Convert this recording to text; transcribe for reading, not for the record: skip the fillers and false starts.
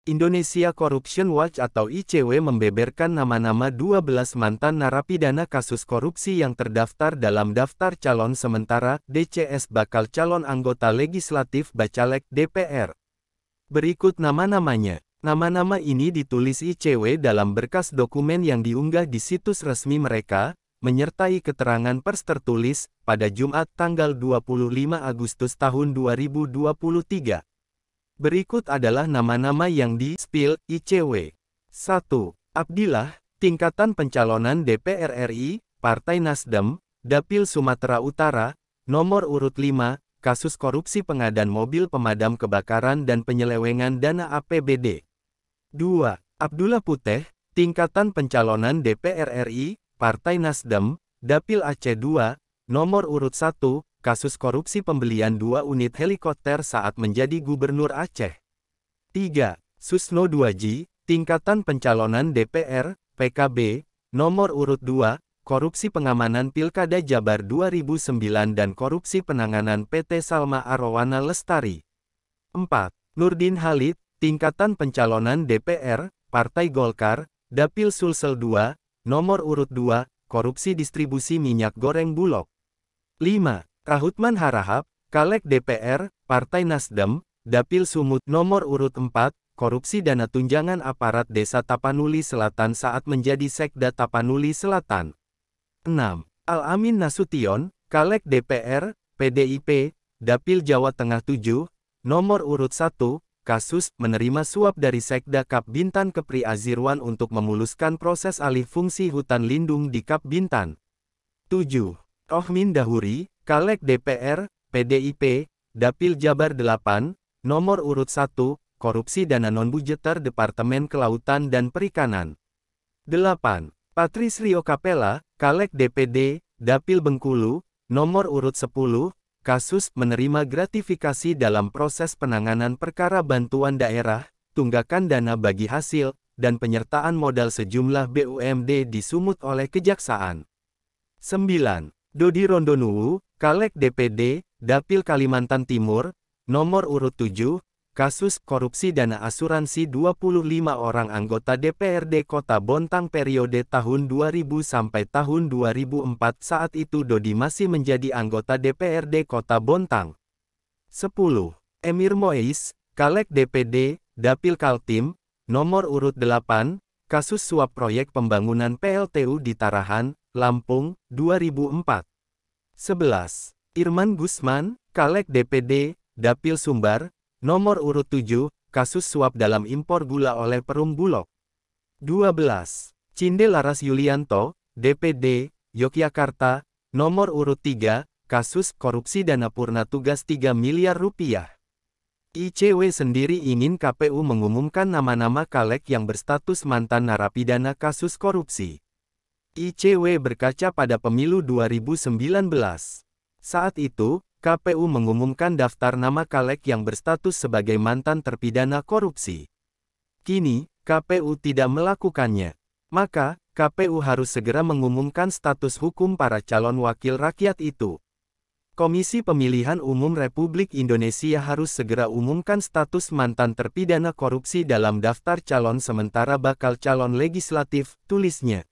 Indonesia Corruption Watch atau ICW membeberkan nama-nama 12 mantan narapidana kasus korupsi yang terdaftar dalam daftar calon sementara DCS bakal calon anggota legislatif Bacalek DPR. Berikut nama-namanya. Nama-nama ini ditulis ICW dalam berkas dokumen yang diunggah di situs resmi mereka, menyertai keterangan pers tertulis, pada Jumat tanggal 25 Agustus tahun 2023. Berikut adalah nama-nama yang di-spill ICW. 1. Abdillah, Tingkatan Pencalonan DPR RI, Partai Nasdem, Dapil Sumatera Utara, nomor urut 5, kasus korupsi pengadaan mobil pemadam kebakaran dan penyelewengan dana APBD. 2. Abdullah Puteh, Tingkatan Pencalonan DPR RI, Partai Nasdem, Dapil Aceh 2, nomor urut 1, kasus korupsi pembelian 2 unit helikopter saat menjadi Gubernur Aceh. 3. Susno Duaji, Tingkatan Pencalonan DPR, PKB, nomor urut 2, korupsi pengamanan Pilkada Jabar 2009 dan korupsi penanganan PT Salma Arawana Lestari. 4. Nurdin Halid, Tingkatan Pencalonan DPR, Partai Golkar, Dapil Sulsel 2, nomor urut 2, korupsi distribusi minyak goreng Bulog. 5. Rahutman Harahap, Caleg DPR, Partai Nasdem, Dapil Sumut, nomor urut 4, korupsi dana tunjangan aparat Desa Tapanuli Selatan saat menjadi Sekda Tapanuli Selatan. 6. Al-Amin Nasution, Caleg DPR, PDIP, Dapil Jawa Tengah 7, nomor urut 1, kasus menerima suap dari Sekda Kap Bintan Kepri Azirwan untuk memuluskan proses alih fungsi hutan lindung di Kap Bintan. 7. Rohmin Dahuri, Caleg DPR, PDIP, Dapil Jabar 8, nomor urut 1, korupsi dana non-budgeter Departemen Kelautan dan Perikanan. 8. Patris Rio Capella, Caleg DPD, Dapil Bengkulu, nomor urut 10, kasus menerima gratifikasi dalam proses penanganan perkara bantuan daerah, tunggakan dana bagi hasil, dan penyertaan modal sejumlah BUMD di Sumut oleh Kejaksaan. 9. Dodi Rondonuwu, Caleg DPD, Dapil Kalimantan Timur, nomor urut 7, kasus korupsi dana asuransi 25 orang anggota DPRD Kota Bontang periode tahun 2000 sampai tahun 2004. Saat itu Dodi masih menjadi anggota DPRD Kota Bontang. 10. Emir Mois, Caleg DPD, Dapil Kaltim, nomor urut 8, kasus suap proyek pembangunan PLTU di Tarahan, Lampung, 2004. 11. Irman Gusman, Caleg DPD, Dapil Sumbar, nomor urut 7, kasus suap dalam impor gula oleh Perum Bulog. 12. Cinde Laras Yulianto, DPD, Yogyakarta, nomor urut 3, kasus korupsi dana purna tugas 3 miliar rupiah. ICW sendiri ingin KPU mengumumkan nama-nama caleg yang berstatus mantan narapidana kasus korupsi. ICW berkaca pada pemilu 2019. Saat itu, KPU mengumumkan daftar nama caleg yang berstatus sebagai mantan terpidana korupsi. Kini, KPU tidak melakukannya. Maka, KPU harus segera mengumumkan status hukum para calon wakil rakyat itu. Komisi Pemilihan Umum Republik Indonesia harus segera umumkan status mantan terpidana korupsi dalam daftar calon sementara bakal calon legislatif, tulisnya.